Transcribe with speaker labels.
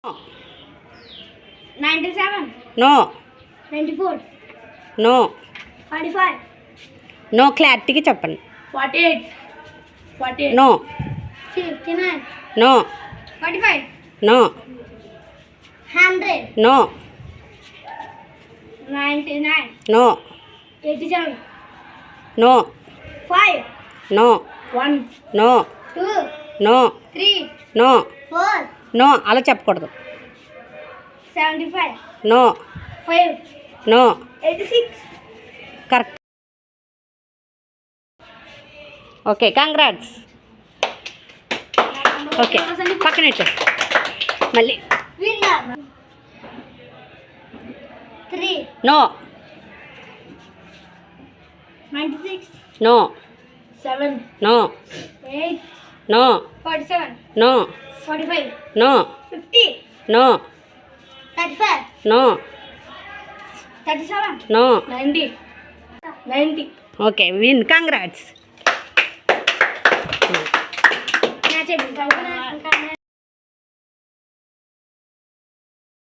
Speaker 1: 97.
Speaker 2: No.
Speaker 1: 94.
Speaker 2: No.
Speaker 1: 45.
Speaker 2: No. క్లారిటీగా చెప్పండి.
Speaker 1: 48. 48.
Speaker 2: No.
Speaker 1: 59.
Speaker 2: No.
Speaker 1: 45.
Speaker 2: No.
Speaker 1: 100.
Speaker 2: No.
Speaker 1: 99.
Speaker 2: No.
Speaker 1: 87.
Speaker 2: No.
Speaker 1: 5.
Speaker 2: No.
Speaker 1: 1.
Speaker 2: No.
Speaker 1: 2.
Speaker 2: No.
Speaker 1: 3.
Speaker 2: No.
Speaker 1: 4.
Speaker 2: No. అలా చెప్పకూడదు.
Speaker 1: 75.
Speaker 2: No.
Speaker 1: 5.
Speaker 2: No.
Speaker 1: 86.
Speaker 2: Correct. Okay, congrats. Okay, పక్కన పెట్టు మళ్ళీ.
Speaker 1: Winner. 3.
Speaker 2: No.
Speaker 1: 96.
Speaker 2: No.
Speaker 1: 7.
Speaker 2: No.
Speaker 1: 8.
Speaker 2: No.
Speaker 1: 47.
Speaker 2: No.
Speaker 1: 45.
Speaker 2: No.
Speaker 1: 50.
Speaker 2: No.
Speaker 1: 35.
Speaker 2: No.
Speaker 1: 37.
Speaker 2: No.
Speaker 1: 90. 90.
Speaker 2: Okay, win. Congrats.